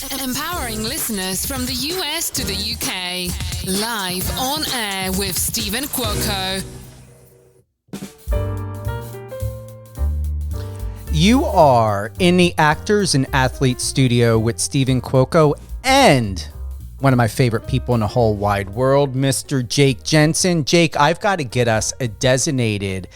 Empowering listeners from the US to the UK. Live on air with Stephen Cuoco. You are in the Actors and Athletes studio with Stephen Cuoco and one of my favorite people in the whole wide world, Mr. Jake Jensen. Jake, I've got to get us a designated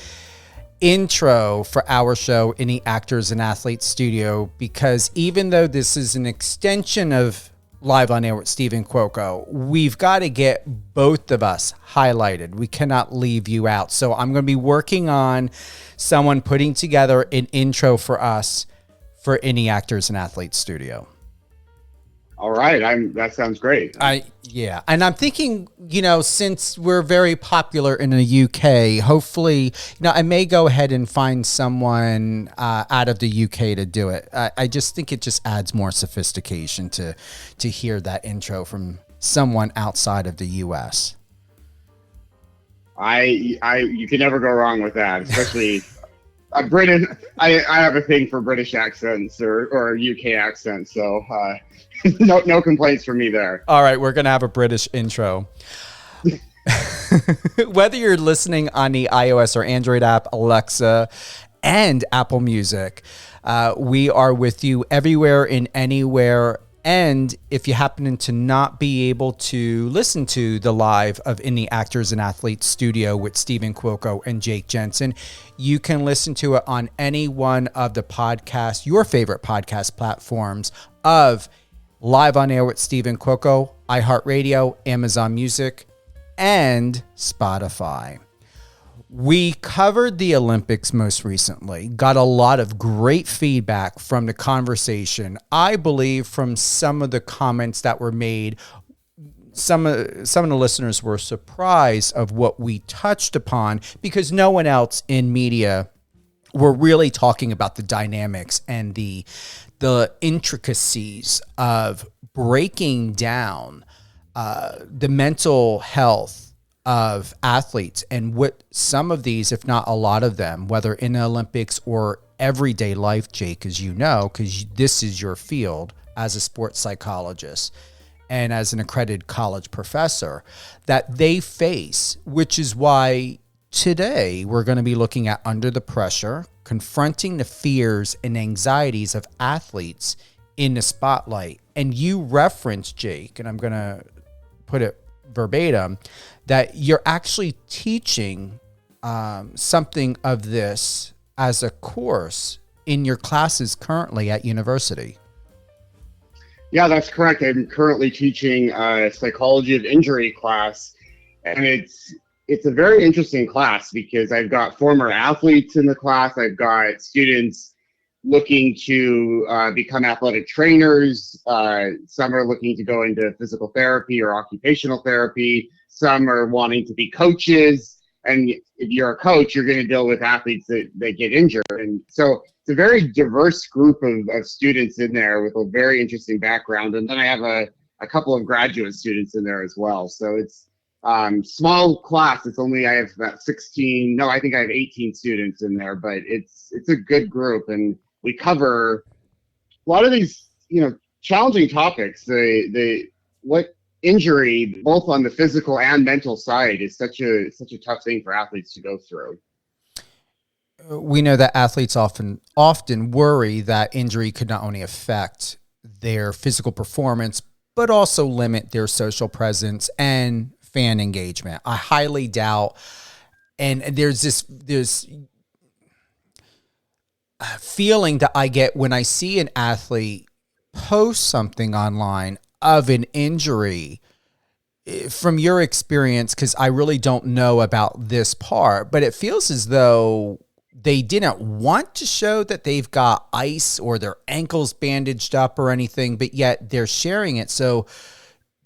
intro for our show in the Actors and Athletes studio, because even though this is an extension of Live on Air with Stephen Cuoco, we've got to get both of us highlighted. We cannot leave you out. So I'm going to be working on someone putting together an intro for us for any Actors and Athletes studio. All right. That sounds great. And I'm thinking, since we're very popular in the UK, hopefully, I may go ahead and find someone out of the UK to do it. I just think it just adds more sophistication to hear that intro from someone outside of the US. You can never go wrong with that, especially a British. I have a thing for British accents or UK accents, so no complaints from me there. All right, we're gonna have a British intro. Whether you're listening on the iOS or Android app, Alexa, and Apple Music, we are with you everywhere and anywhere. And if you happen to not be able to listen to the live of In the Actors and Athletes studio with Stephen Cuoco and Jake Jensen, you can listen to it on any one of the podcasts, your favorite podcast platforms of Live on Air with Stephen Cuoco, iHeartRadio, Amazon Music, and Spotify. We covered the Olympics most recently, got a lot of great feedback from the conversation. I believe from some of the comments that were made, some of the listeners were surprised of what we touched upon, because no one else in media were really talking about the dynamics and the intricacies of breaking down the mental health of athletes, and what some of these, if not a lot of them, whether in the Olympics or everyday life, Jake, as you know, because this is your field as a sports psychologist and as an accredited college professor, that they face, which is why today we're going to be looking at Under the Pressure, confronting the fears and anxieties of athletes in the spotlight. And you referenced, Jake, and I'm going to put it verbatim, that you're actually teaching something of this as a course in your classes currently at university. Yeah, that's correct. I'm currently teaching a psychology of injury class, and it's a very interesting class because I've got former athletes in the class. I've got students looking to become athletic trainers. Some are looking to go into physical therapy or occupational therapy. Some are wanting to be coaches. And if you're a coach, you're going to deal with athletes that get injured. And so it's a very diverse group of students in there with a very interesting background. And then I have a couple of graduate students in there as well. So it's small class. I have about 16. No, I think I have 18 students in there, but it's a good group. And we cover a lot of these, challenging topics. What injury, both on the physical and mental side, is such a tough thing for athletes to go through. We know that athletes often worry that injury could not only affect their physical performance, but also limit their social presence and fan engagement. I highly doubt, and there's this feeling that I get when I see an athlete post something online of an injury. From your experience, because I really don't know about this part, but it feels as though they didn't want to show that they've got ice or their ankles bandaged up or anything, but yet they're sharing it. So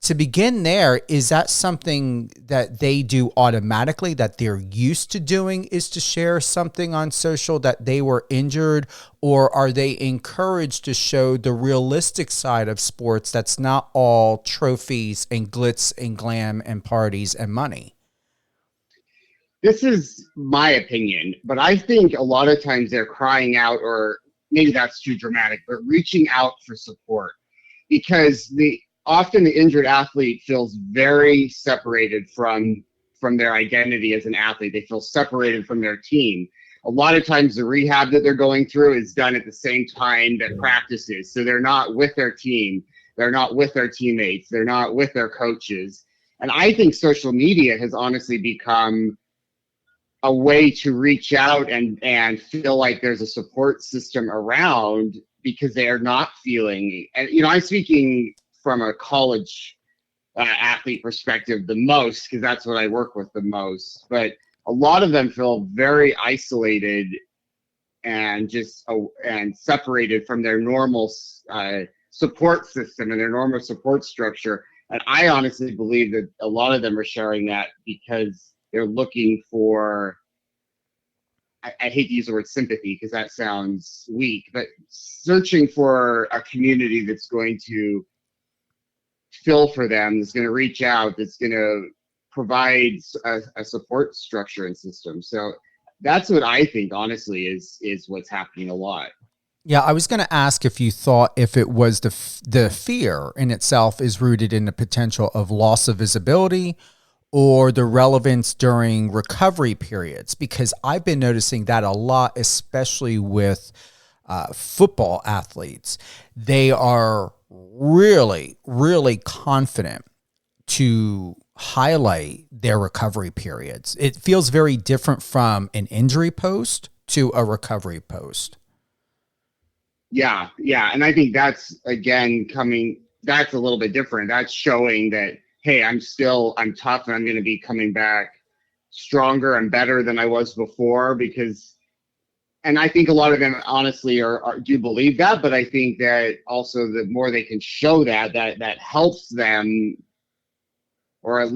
to begin there, is that something that they do automatically, that they're used to doing, is to share something on social that they were injured? Or are they encouraged to show the realistic side of sports that's not all trophies and glitz and glam and parties and money? This is my opinion, but I think a lot of times they're crying out, or maybe that's too dramatic, but reaching out for support. because often the injured athlete feels very separated from their identity as an athlete. They feel separated from their team. A lot of times the rehab that they're going through is done at the same time that practice is. So they're not with their team. They're not with their teammates. They're not with their coaches. And I think social media has honestly become a way to reach out and feel like there's a support system around, because they are not feeling, and I'm speaking from a college athlete perspective the most, because that's what I work with the most, but a lot of them feel very isolated and and separated from their normal support system and their normal support structure. And I honestly believe that a lot of them are sharing that because they're looking for, I hate to use the word sympathy because that sounds weak, but searching for a community that's going to fill for them, that's going to reach out, that's going to provide a support structure and system. So that's what I think, honestly, is what's happening a lot. Yeah, I was going to ask if you thought if it was the fear in itself is rooted in the potential of loss of visibility or the relevance during recovery periods, because I've been noticing that a lot, especially with football athletes. They are really, really confident to highlight their recovery periods. It feels very different from an injury post to a recovery post. Yeah. And I think that's, again, that's a little bit different. That's showing that, hey, I'm tough and I'm going to be coming back stronger and better than I was before, and I think a lot of them honestly do believe that, but I think that also the more they can show that helps them, or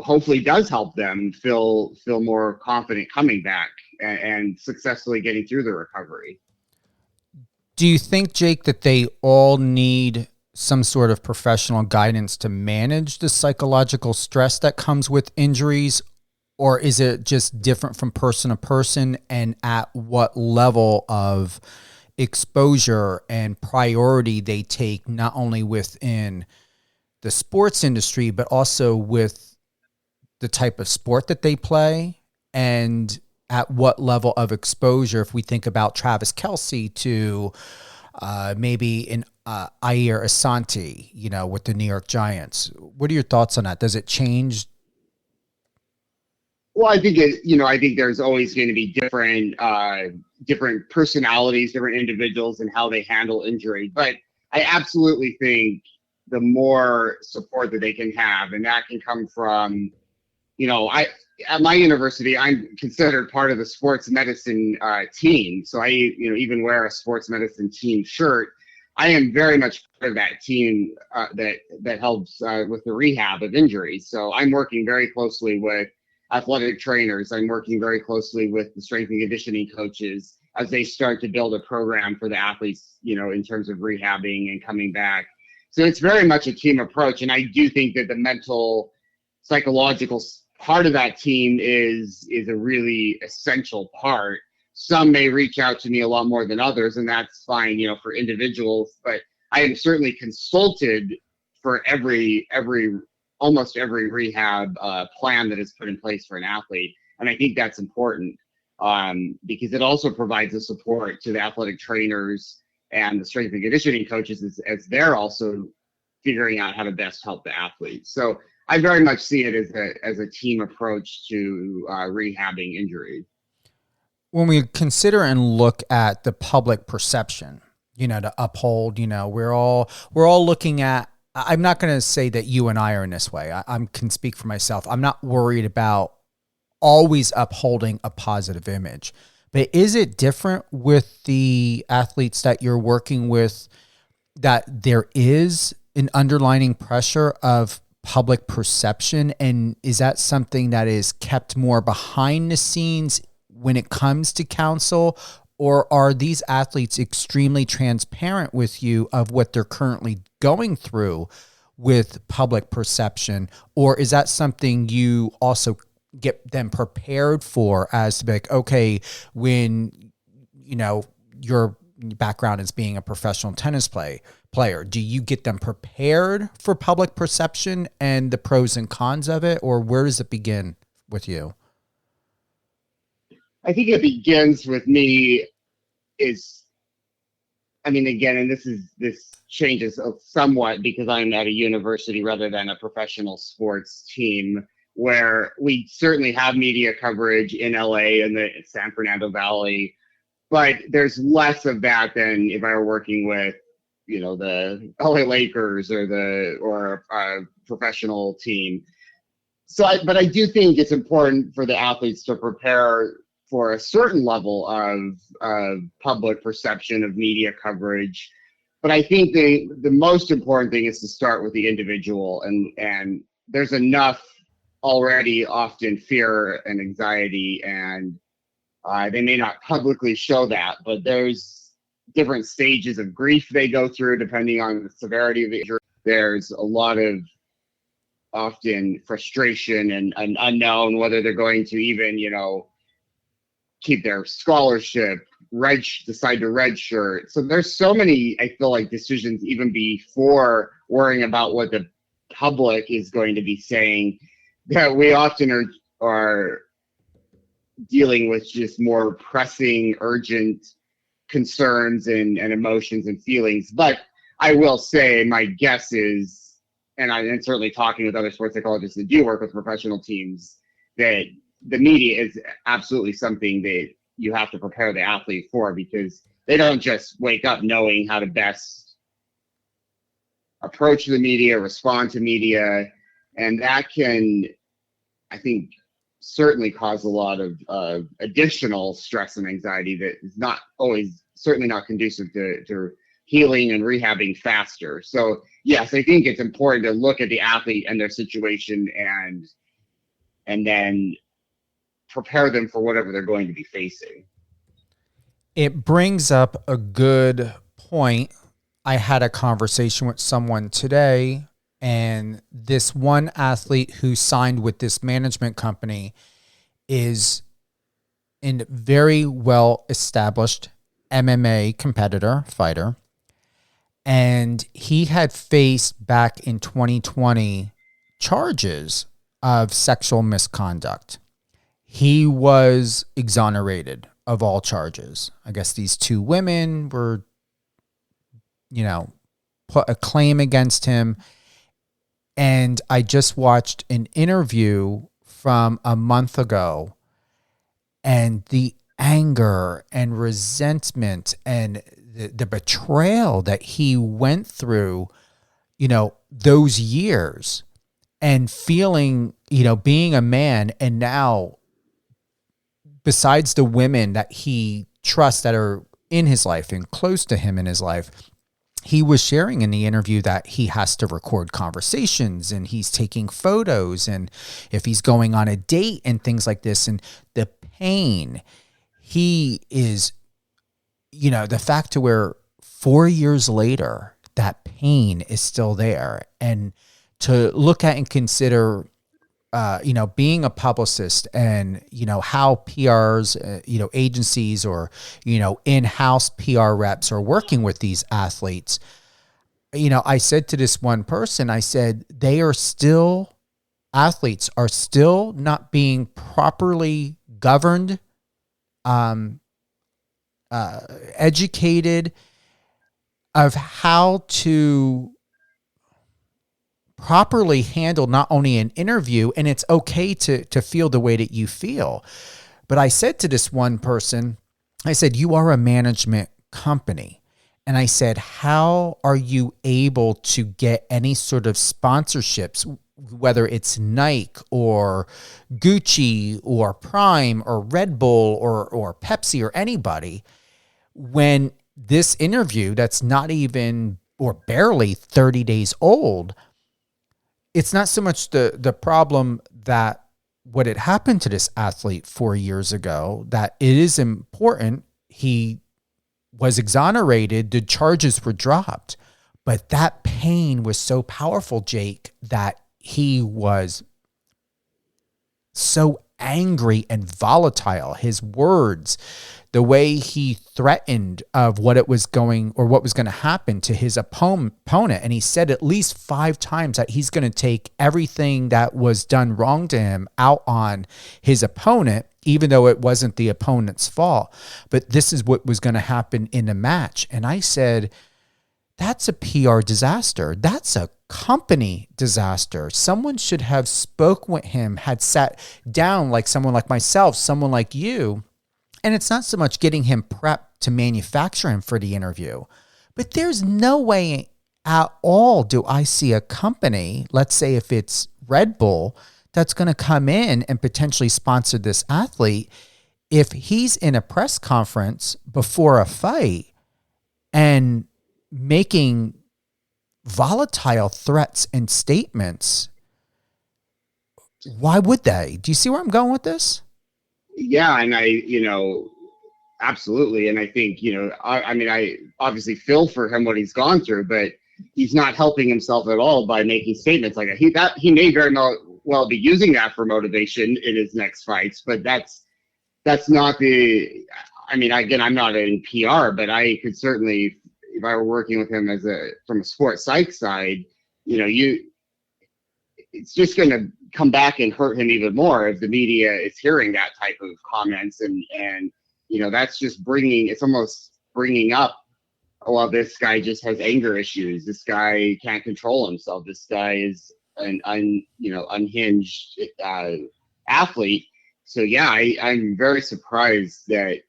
hopefully does help them feel more confident coming back and successfully getting through the recovery. Do you think, Jake, that they all need some sort of professional guidance to manage the psychological stress that comes with injuries? Or is it just different from person to person, and at what level of exposure and priority they take, not only within the sports industry, but also with the type of sport that they play, and at what level of exposure, if we think about Travis Kelce to maybe an Ayer Asante, with the New York Giants. What are your thoughts on that? Does it change? Well, I think I think there's always going to be different personalities, different individuals, and how they handle injury. But I absolutely think the more support that they can have, and that can come from, at my university, I'm considered part of the sports medicine team. So I, even wear a sports medicine team shirt. I am very much part of that team that helps with the rehab of injuries. So I'm working very closely with athletic trainers. I'm working very closely with the strength and conditioning coaches as they start to build a program for the athletes, in terms of rehabbing and coming back. So it's very much a team approach. And I do think that the mental, psychological part of that team is a really essential part. Some may reach out to me a lot more than others, and that's fine, for individuals. But I am certainly consulted for almost every rehab plan that is put in place for an athlete. And I think that's important because it also provides a support to the athletic trainers and the strength and conditioning coaches as they're also figuring out how to best help the athletes. So I very much see it as a team approach to rehabbing injury. When we consider and look at the public perception, to uphold, we're all looking at, I'm not going to say that you and I are in this way. I can speak for myself. I'm not worried about always upholding a positive image. But is it different with the athletes that you're working with, that there is an underlying pressure of public perception? And is that something that is kept more behind the scenes when it comes to counsel? Or are these athletes extremely transparent with you of what they're currently going through with public perception? Or is that something you also get them prepared for, as to be like, okay, when, you're background as being a professional tennis player. Do you get them prepared for public perception and the pros and cons of it, or where does it begin with you? I think it begins with me is, I mean, again, and this changes somewhat because I'm at a university rather than a professional sports team, where we certainly have media coverage in LA and the San Fernando Valley, but there's less of that than if I were working with, the LA Lakers or a professional team. But I do think it's important for the athletes to prepare for a certain level of public perception of media coverage. But I think the most important thing is to start with the individual, and there's enough already often fear and anxiety, and they may not publicly show that, but there's different stages of grief they go through depending on the severity of the injury. There's a lot of often frustration and unknown whether they're going to even, keep their scholarship, decide to redshirt. So there's so many, I feel like, decisions even before worrying about what the public is going to be saying, that we often are dealing with just more pressing, urgent concerns and emotions and feelings. But I will say, my guess is, and I'm certainly talking with other sports psychologists that do work with professional teams, that the media is absolutely something that you have to prepare the athlete for, because they don't just wake up knowing how to best approach the media, respond to media, and that can, I think, certainly cause a lot of additional stress and anxiety that is not always, certainly not conducive to healing and rehabbing faster. So yes, I think it's important to look at the athlete and their situation and then prepare them for whatever they're going to be facing. It brings up a good point. I had a conversation with someone today, and this one athlete who signed with this management company is a very well established MMA competitor, fighter. And he had faced back in 2020 charges of sexual misconduct. He was exonerated of all charges. I guess these two women were, put a claim against him. And I just watched an interview from a month ago, and the anger and resentment and the betrayal that he went through, those years, and feeling, being a man, and now, besides the women that he trusts that are in his life and close to him in his life, he was sharing in the interview that he has to record conversations and he's taking photos, and if he's going on a date and things like this, and the pain, he is, the fact to where 4 years later, that pain is still there. And to look at and consider, being a publicist and, how PRs, agencies or, in-house PR reps are working with these athletes. I said to this one person, I said, athletes are still not being properly governed, educated of how to properly handle not only an interview, and it's okay to feel the way that you feel. But I said to this one person, I said, you are a management company. And I said, how are you able to get any sort of sponsorships, whether it's Nike or Gucci or Prime or Red Bull or Pepsi or anybody, when this interview that's not even or barely 30 days old, it's not so much the problem that what had happened to this athlete 4 years ago, that it is important. He was exonerated. The charges were dropped. But that pain was so powerful, Jake, that he was so angry and volatile. His words, the way he threatened of what it was going or what was going to happen to his opponent. And he said at least 5 times that he's going to take everything that was done wrong to him out on his opponent, even though it wasn't the opponent's fault. But this is what was going to happen in the match. And I said, that's a PR disaster. That's a company disaster. Someone should have spoke with him, had sat down like someone like myself, someone like you. And it's not so much getting him prepped to manufacture him for the interview, but there's no way at all do I see a company, let's say if it's Red Bull, that's going to come in and potentially sponsor this athlete. If he's in a press conference before a fight and making volatile threats and statements, why would they? Do you see where I'm going with this? Yeah, and absolutely. And I think, I mean, I obviously feel for him what he's gone through, but he's not helping himself at all by making statements like that. He may very well be using that for motivation in his next fights, but that's not I mean, again, I'm not in PR, but I could certainly, if I were working with him from a sports psych side, it's just going to come back and hurt him even more if the media is hearing that type of comments. And that's just it's almost bringing up, oh, well, this guy just has anger issues. This guy can't control himself. This guy is an unhinged athlete. So yeah, I'm very surprised that,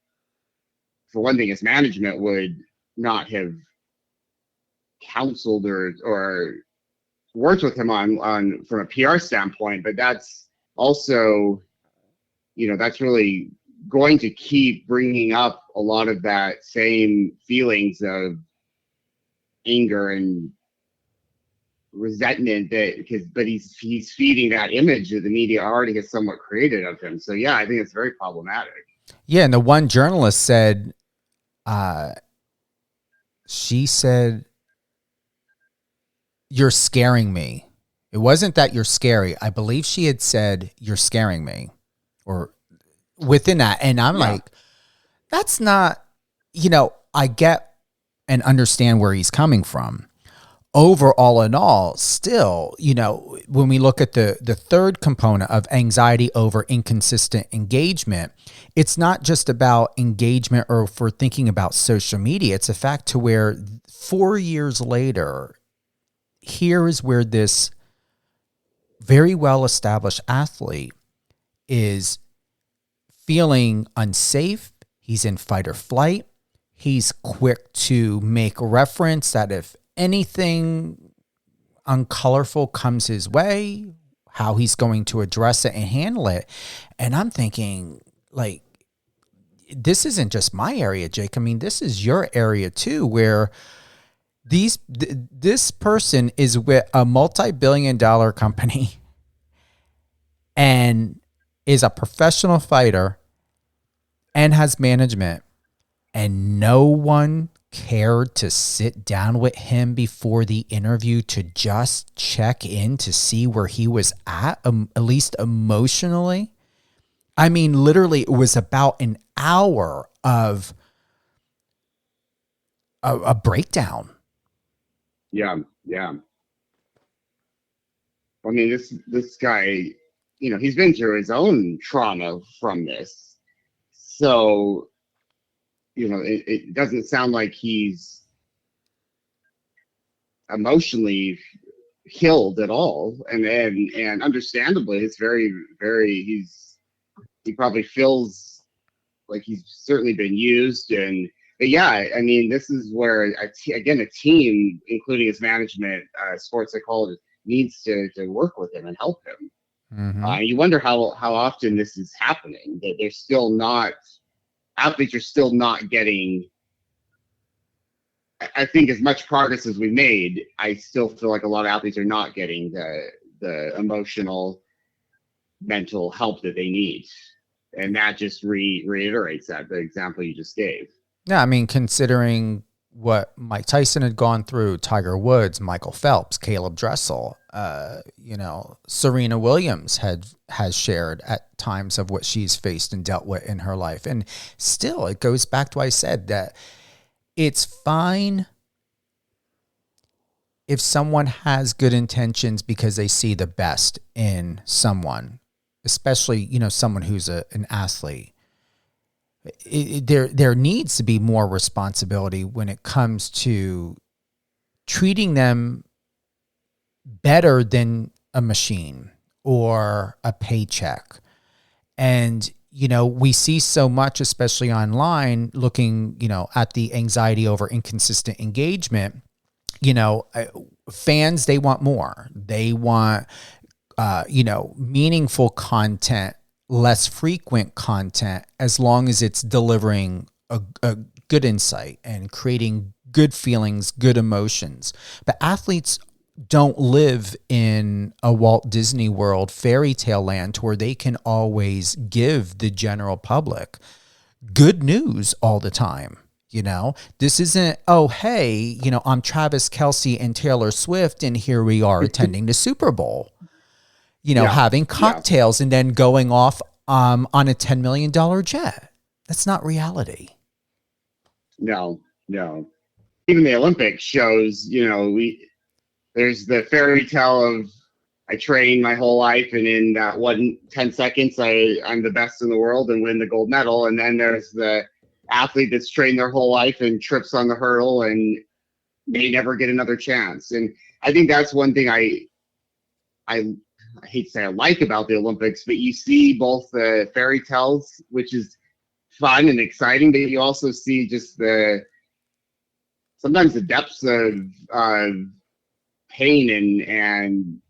for one thing, his management would not have counseled or worked with him on from a PR standpoint. But that's also, that's really going to keep bringing up a lot of that same feelings of anger and resentment but he's feeding that image that the media already has somewhat created of him. So yeah, I think it's very problematic. Yeah, and the one journalist said, she said, "You're scaring me." It wasn't that you're scary. I believe she had said, "You're scaring me," or within that. And I'm like, that's not, I get and understand where he's coming from. Overall in all, still, when we look at the third component of anxiety over inconsistent engagement, it's not just about engagement or for thinking about social media. It's a fact to where 4 years later, here is where this very well-established athlete is feeling unsafe. He's in fight or flight. He's quick to make reference that if anything uncolorful comes his way, how he's going to address it and handle it. And I'm thinking, like, this isn't just my area, Jake. I mean, this is your area too, where this person is with a multi-billion-dollar company and is a professional fighter and has management, and no one cared to sit down with him before the interview to just check in to see where he was at least emotionally. I mean, literally, it was about an hour of a breakdown. Yeah. I mean, this guy, he's been through his own trauma from this. So, it doesn't sound like he's emotionally healed at all. And understandably, it's very, very, he probably feels like he's certainly been used. But yeah, I mean, this is where, again, a team, including his management, sports psychologist, needs to work with him and help him. Mm-hmm. You wonder how often this is happening, that athletes are still not getting, I think, as much progress as we made. I still feel like a lot of athletes are not getting the emotional, mental help that they need. And that just reiterates the example you just gave. Yeah, I mean, considering what Mike Tyson had gone through, Tiger Woods, Michael Phelps, Caleb Dressel, Serena Williams has shared at times of what she's faced and dealt with in her life. And still, it goes back to what I said, that it's fine if someone has good intentions because they see the best in someone, especially, someone who's an athlete. There needs to be more responsibility when it comes to treating them better than a machine or a paycheck. And, we see so much, especially online, looking, at the anxiety over inconsistent engagement. Fans, they want more. They want, meaningful content, less frequent content, as long as it's delivering a good insight and creating good feelings, good emotions. But athletes don't live in a Walt Disney World fairy tale land where they can always give the general public good news all the time. This isn't, oh, hey, I'm Travis Kelce and Taylor Swift, and here we are attending the Super Bowl, having cocktails and then going off on a $10 million jet. That's not reality. No. Even the Olympics shows, there's the fairy tale of I trained my whole life, and in that 10 seconds, I'm the best in the world and win the gold medal. And then there's the athlete that's trained their whole life and trips on the hurdle and may never get another chance. And I think that's one thing I hate to say I like about the Olympics, but you see both the fairy tales, which is fun and exciting, but you also see just sometimes the depths of pain and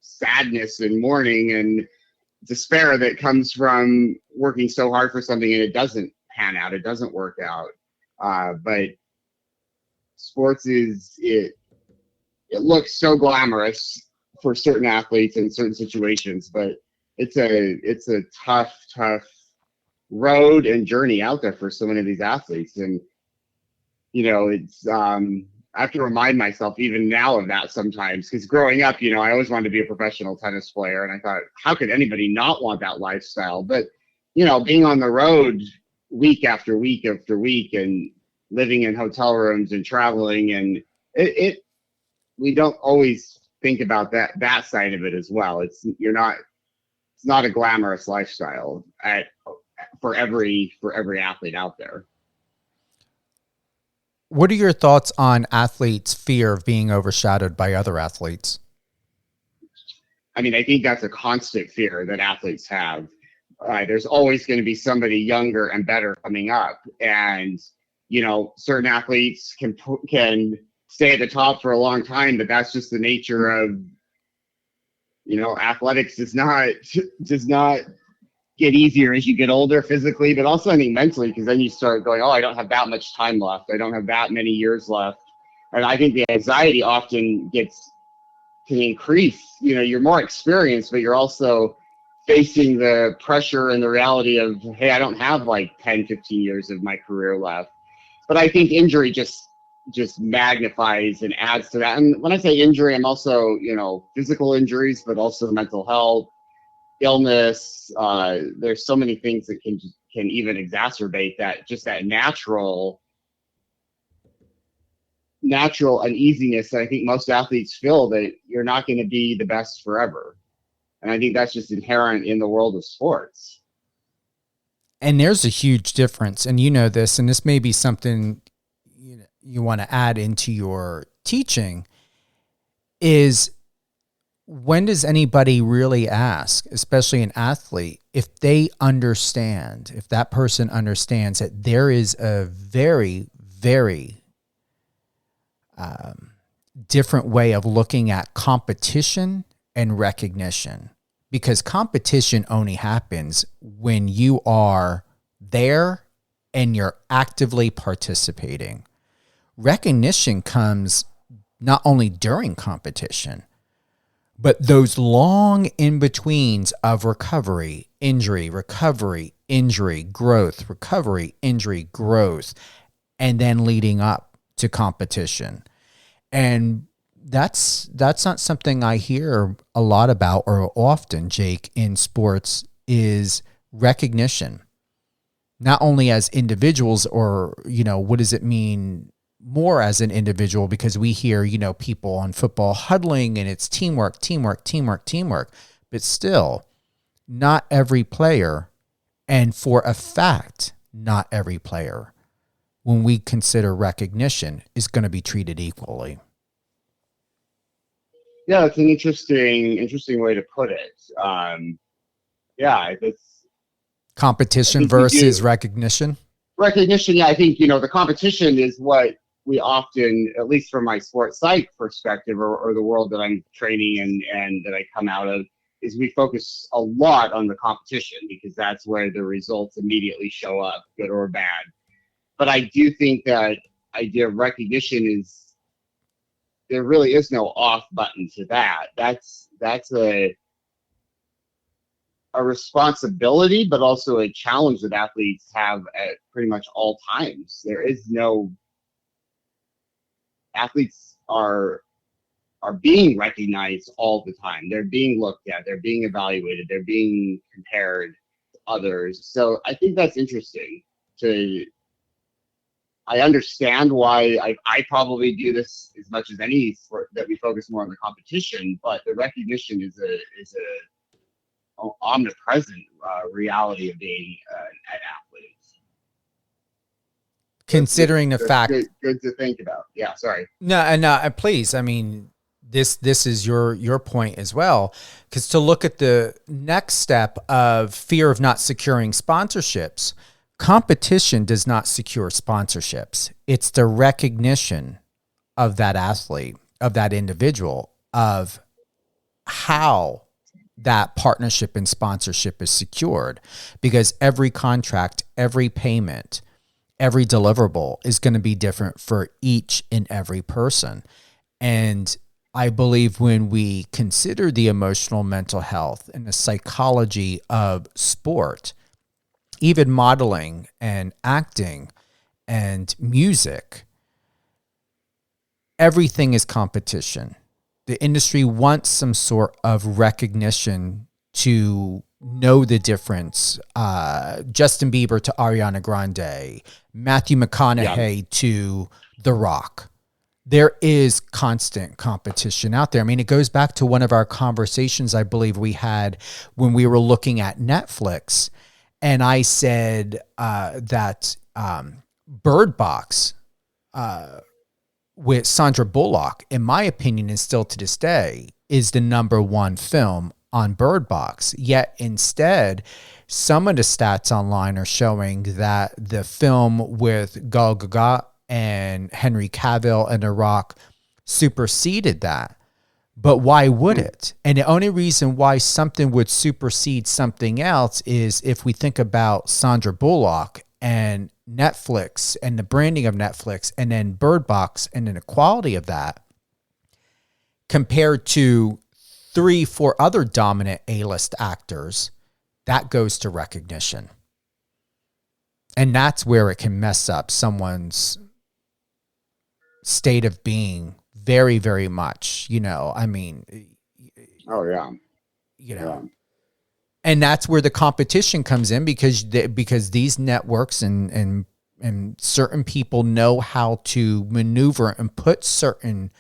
sadness and mourning and despair that comes from working so hard for something and it doesn't pan out, it doesn't work out. But sports it looks so glamorous for certain athletes in certain situations, but it's a tough road and journey out there for so many of these athletes. And it's I have to remind myself even now of that sometimes, because growing up, I always wanted to be a professional tennis player, and I thought, how could anybody not want that lifestyle? But being on the road week after week after week and living in hotel rooms and traveling, and we don't always think about that side of it as well. It's not a glamorous lifestyle for every athlete out there. What are your thoughts on athletes' fear of being overshadowed by other athletes? I mean, I think that's a constant fear that athletes have. There's always going to be somebody younger and better coming up, and certain athletes can stay at the top for a long time, but that's just the nature of athletics. Does not get easier as you get older physically, but also I think mentally, because then you start going, oh, I don't have that much time left, I don't have that many years left, and I think the anxiety often can increase. You're more experienced, but you're also facing the pressure and the reality of, hey, I don't have like 10, 15 years of my career left. But I think injury just magnifies and adds to that. And when I say injury, I'm also, physical injuries, but also mental health, illness. There's so many things that can even exacerbate that natural uneasiness that I think most athletes feel, that you're not going to be the best forever. And I think that's just inherent in the world of sports. And there's a huge difference, and this, and this may be something you want to add into your teaching, is when does anybody really ask, especially an athlete, if that person understands that there is a very, very different way of looking at competition and recognition? Because competition only happens when you are there and you're actively participating. Recognition comes not only during competition, but those long in-betweens of recovery, injury, growth, recovery, injury, growth. and then leading up to competition. And that's not something I hear a lot about or often, Jake, in sports, is recognition. Not only as individuals, or, what does it mean more as an individual? Because we hear, people on football huddling and it's teamwork, teamwork, teamwork, teamwork. But still, not every player, and for a fact, not every player, when we consider recognition, is going to be treated equally. Yeah, it's an interesting way to put it. It's Competition versus recognition. Recognition, yeah, I think, the competition is what we often, at least from my sports psych perspective, or the world that I'm training and that I come out of, is we focus a lot on the competition because that's where the results immediately show up, good or bad. But I do think that idea of recognition is, there really is no off button to that. That's a responsibility, but also a challenge that athletes have at pretty much all times. There is no, athletes are being recognized all the time. They're being looked at, they're being evaluated, they're being compared to others. So I think that's interesting. I understand why I probably do this as much as any sport, that we focus more on the competition, but the recognition is a omnipresent reality of being an athlete. Considering the fact, good to think about. Yeah, sorry. No, please. I mean, this is your point as well, because to look at the next step of fear of not securing sponsorships, competition does not secure sponsorships. It's the recognition of that athlete, of that individual, of how that partnership and sponsorship is secured, because every contract, every payment, every deliverable is going to be different for each and every person. And I believe when we consider the emotional mental health and the psychology of sport, even modeling and acting and music, everything is competition. The industry wants some sort of recognition to know the difference. Justin Bieber to Ariana Grande, Matthew McConaughey to The Rock. There is constant competition out there. I mean, it goes back to one of our conversations I believe we had when we were looking at Netflix. And I said that Bird Box with Sandra Bullock, in my opinion, and still to this day, is the #1 film on Bird Box. Yet instead, some of the stats online are showing that the film with Gal Gadot and Henry Cavill and The Rock superseded that. But why would it? And the only reason why something would supersede something else is if we think about Sandra Bullock and Netflix and the branding of Netflix, and then Bird Box and then the quality of that compared to 3-4 other dominant A-list actors, that goes to recognition. And that's where it can mess up someone's state of being very, very much, I mean. Oh, yeah. Yeah. And that's where the competition comes in, because these networks and certain people know how to maneuver and put certain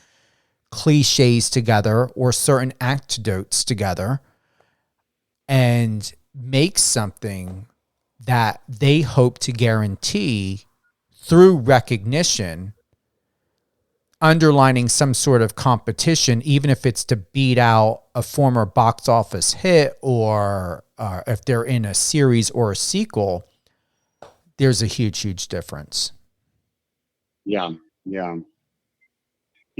cliches together or certain anecdotes together and make something that they hope to guarantee through recognition, underlining some sort of competition, even if it's to beat out a former box office hit, or if they're in a series or a sequel. There's a huge difference. Yeah.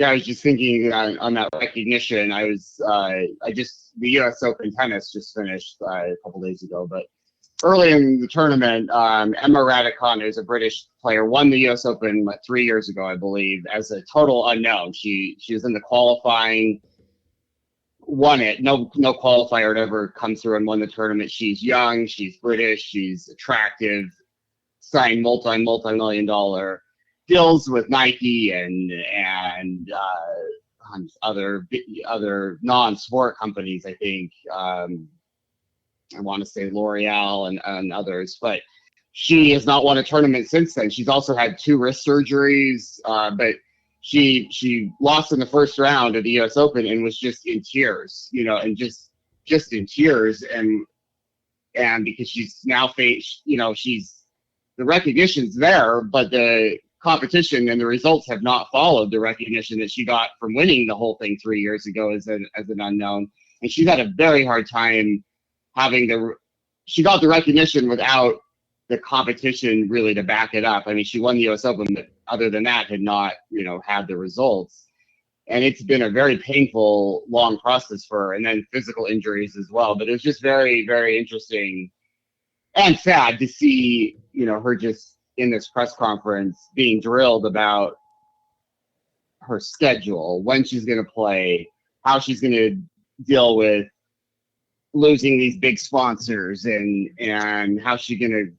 I was just thinking on that recognition. The U.S. Open tennis just finished a couple days ago, but early in the tournament, Emma Raducanu, who's a British player, won the U.S. Open 3 years ago, I believe, as a total unknown. She was in the qualifying, won it. No qualifier had ever come through and won the tournament. She's young, she's British, she's attractive, signed multi-million dollar deals with Nike and other non-sport companies. I think I want to say L'Oreal and others, but she has not won a tournament since then. She's also had 2 wrist surgeries, but she lost in the first round of the U.S. Open and was just in tears, and just in tears, and because she's now faced, she's the recognition's there, but the competition and the results have not followed the recognition that she got from winning the whole thing 3 years ago as an unknown, and she's had a very hard time she got the recognition without the competition really to back it up. I mean, she won the US Open, but other than that had not, had the results. And it's been a very painful, long process for her, and then physical injuries as well. But it was just very, very interesting and sad to see, her just in this press conference being drilled about her schedule, when she's going to play, how she's going to deal with losing these big sponsors, and how she's going to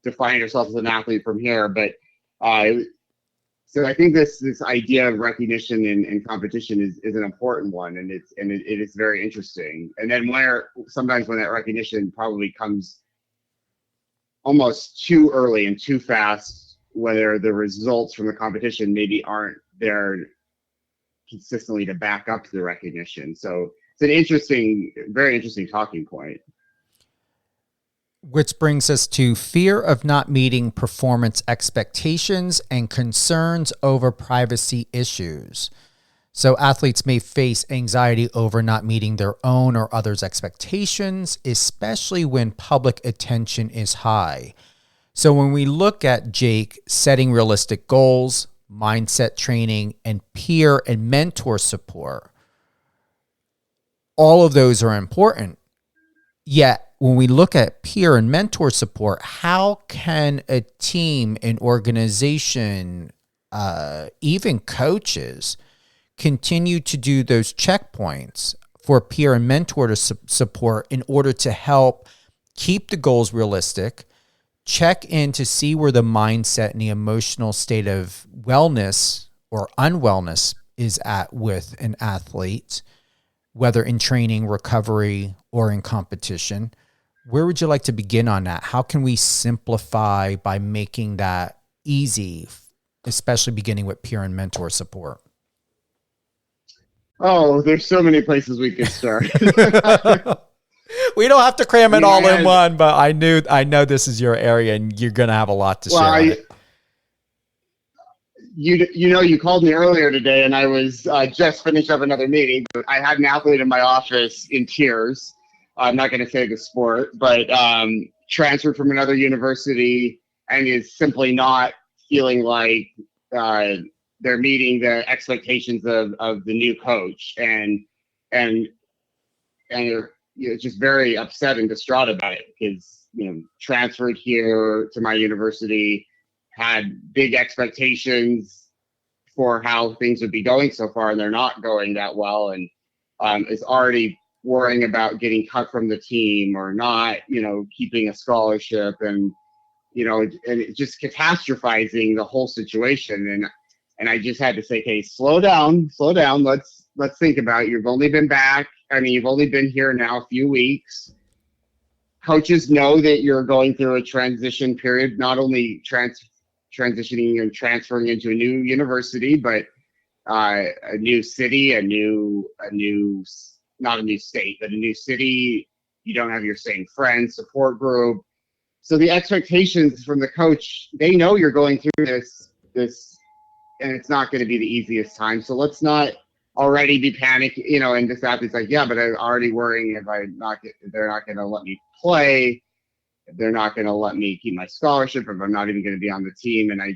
define herself as an athlete from here. But so I think this idea of recognition and competition is an important one, and it is very interesting. And then sometimes when that recognition probably comes almost too early and too fast, whether the results from the competition maybe aren't there consistently to back up the recognition. So it's an very interesting talking point. Which brings us to fear of not meeting performance expectations and concerns over privacy issues. So athletes may face anxiety over not meeting their own or others' expectations, especially when public attention is high. So when we look at Jake setting realistic goals, mindset training, and peer and mentor support, all of those are important. Yet, when we look at peer and mentor support, how can a team, an organization, even coaches continue to do those checkpoints for peer and mentor to support in order to help keep the goals realistic, check in to see where the mindset and the emotional state of wellness or unwellness is at with an athlete, whether in training, recovery, or in competition? Where would you like to begin on that? How can we simplify by making that easy, especially beginning with peer and mentor support? Oh, there's so many places we could start. We don't have to cram it all in one, but I know this is your area and you're going to have a lot to share on it. You called me earlier today, and I was just finished up another meeting. But I had an athlete in my office in tears. I'm not going to say the sport, but transferred from another university and is simply not feeling like they're meeting the expectations of the new coach, and you're just very upset and distraught about it because transferred here to my university, had big expectations for how things would be going so far, and they're not going that well, and is already worrying about getting cut from the team or not, keeping a scholarship, and just catastrophizing the whole situation. And I just had to say, hey, slow down. Let's think about it. You've only been back. I mean, you've only been here now a few weeks. Coaches know that you're going through a transition period, not only transitioning and transferring into a new university, but a new city, not a new state, but a new city. You don't have your same friends, support group. So the expectations from the coach, they know you're going through this, and it's not going to be the easiest time. So let's not already be panicking, and this athlete's like, yeah, but I'm already worrying if they're not going to let me play. They're not going to let me keep my scholarship if I'm not even going to be on the team. And I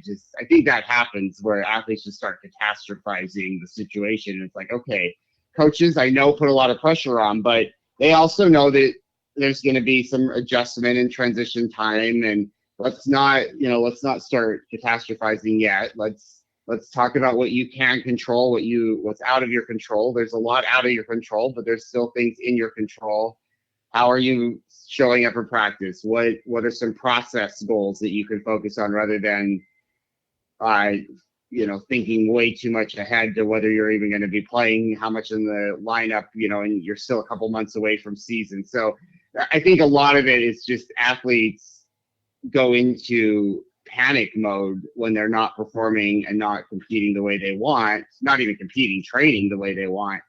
think that happens where athletes just start catastrophizing the situation. And it's like, okay, coaches, I know, put a lot of pressure on, but they also know that there's going to be some adjustment and transition time. And let's not start catastrophizing yet. Let's talk about what you can control, what's out of your control. There's a lot out of your control, but there's still things in your control. How are you showing up in practice? What are some process goals that you can focus on rather than thinking way too much ahead to whether you're even going to be playing, how much in the lineup, and you're still a couple months away from season. So I think a lot of it is just athletes go into panic mode when they're not performing and not competing the way they want, not even competing, training the way they want.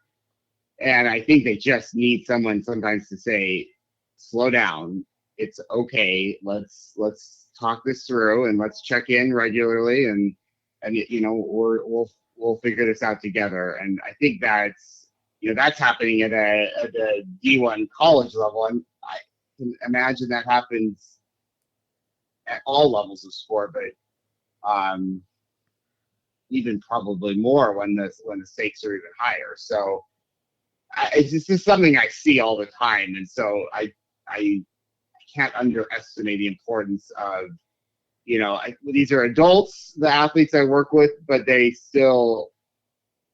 And I think they just need someone sometimes to say, slow down. It's okay. Let's talk this through and let's check in regularly and we'll figure this out together. And I think that's happening at a D1 college level. And I can imagine that happens at all levels of sport, but even probably more when the stakes are even higher. So it's just something I see all the time, and so I can't underestimate the importance of these are adults, the athletes I work with, but they still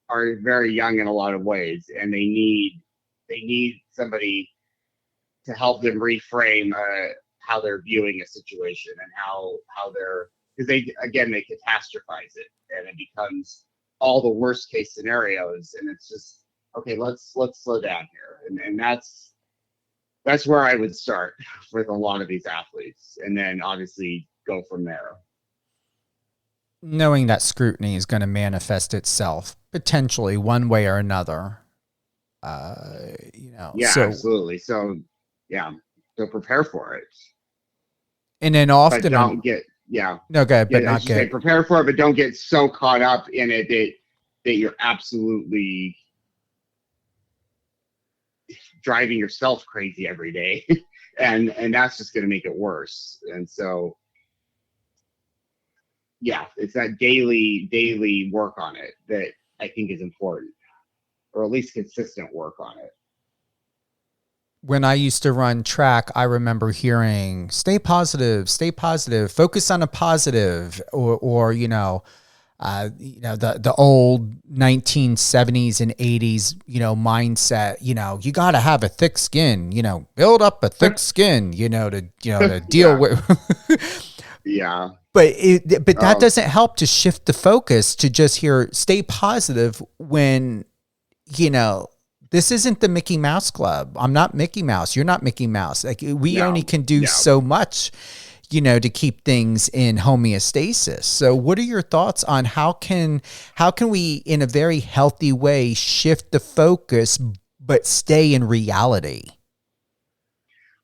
are very young in a lot of ways, and they need somebody to help them reframe how they're viewing a situation and how they're, because they catastrophize it and it becomes all the worst case scenarios, and it's just okay, let's slow down here, and that's where I would start with a lot of these athletes, and then obviously go from there. Knowing that scrutiny is going to manifest itself potentially one way or another, Yeah, absolutely. So prepare for it. And then often, but don't get no, go ahead, but not get prepare for it, but don't get so caught up in it that you're absolutely driving yourself crazy every day, and that's just going to make it worse. And so, it's that daily work on it that I think is important, or at least consistent work on it. When I used to run track, I remember hearing, stay positive, focus on a positive, or the old 1970s and 80s, mindset, you got to have a thick skin, build up a thick skin, to deal with. Yeah. But that doesn't help to shift the focus to just hear, stay positive when, this isn't the Mickey Mouse Club. I'm not Mickey Mouse. You're not Mickey Mouse. Like we only can do so much, to keep things in homeostasis. So what are your thoughts on how can we, in a very healthy way, shift the focus, but stay in reality?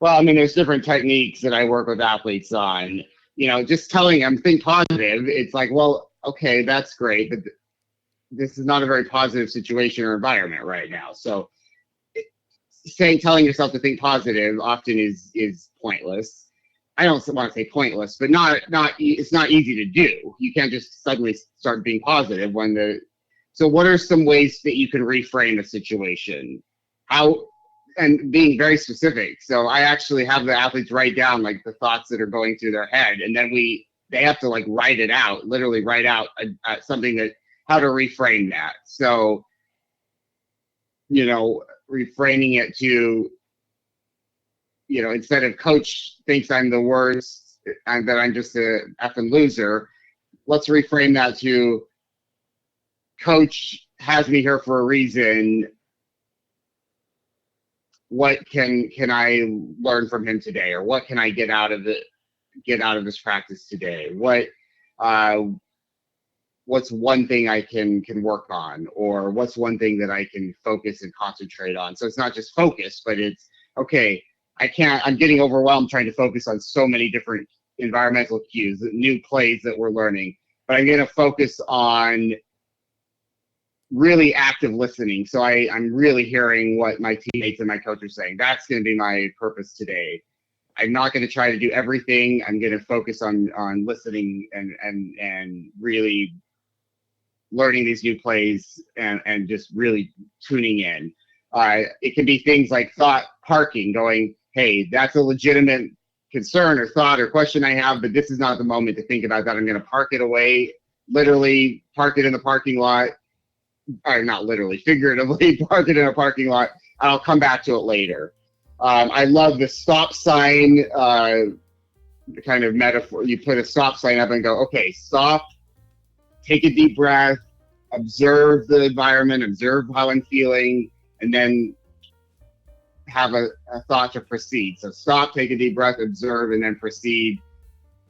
Well, I mean, there's different techniques that I work with athletes on, just telling them, think positive. It's like, well, okay, that's great, but this is not a very positive situation or environment right now. So telling yourself to think positive often is pointless. I don't want to say pointless, but it's not easy to do. You can't just suddenly start being positive so what are some ways that you can reframe a situation? And being very specific. So I actually have the athletes write down like the thoughts that are going through their head, and then they have to like write it out, literally write out something how to reframe that. So, reframing it to, instead of coach thinks I'm the worst and that I'm just a effing loser, let's reframe that to coach has me here for a reason. What can I learn from him today, or what can I get out of this practice today? What's one thing I can work on, or what's one thing that I can focus and concentrate on? So it's not just focus, but it's okay. I'm getting overwhelmed trying to focus on so many different environmental cues, new plays that we're learning, but I'm going to focus on really active listening. So I'm really hearing what my teammates and my coach are saying. That's going to be my purpose today. I'm not going to try to do everything. I'm going to focus on listening and really learning these new plays and just really tuning in. It can be things like thought parking, going, hey, that's a legitimate concern or thought or question I have, but this is not the moment to think about that. I'm going to park it away, literally park it in the parking lot, or not literally, figuratively park it in a parking lot. I'll come back to it later. I love the stop sign kind of metaphor. You put a stop sign up and go, okay, stop. take a deep breath, observe the environment, observe how I'm feeling, and then have a thought to proceed. So stop, take a deep breath, observe, and then proceed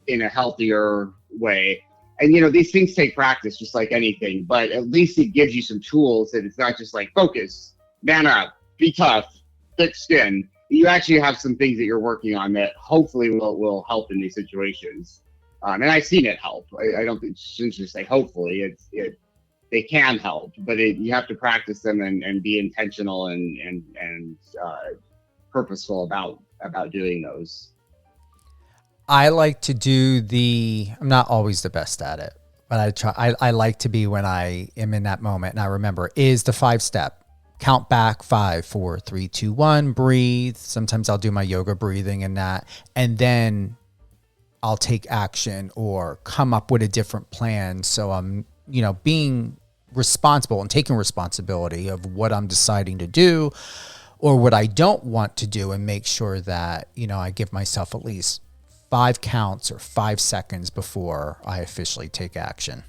in a healthier way. And, these things take practice just like anything, but at least it gives you some tools that it's not just like focus, man up, be tough, thick skin. You actually have some things that you're working on that hopefully will help in these situations. And I've seen it help. I don't think, shouldn't just say hopefully, they can help, but you have to practice them and be intentional and purposeful about doing those. I like to do I'm not always the best at it, but I try. I like to be when I am in that moment. And I remember is the 5-step count back, 5, 4, 3, 2, 1, breathe. Sometimes I'll do my yoga breathing and that, and then I'll take action or come up with a different plan. So I'm, being responsible and taking responsibility of what I'm deciding to do or what I don't want to do, and make sure that, I give myself at least 5 counts or 5 seconds before I officially take action.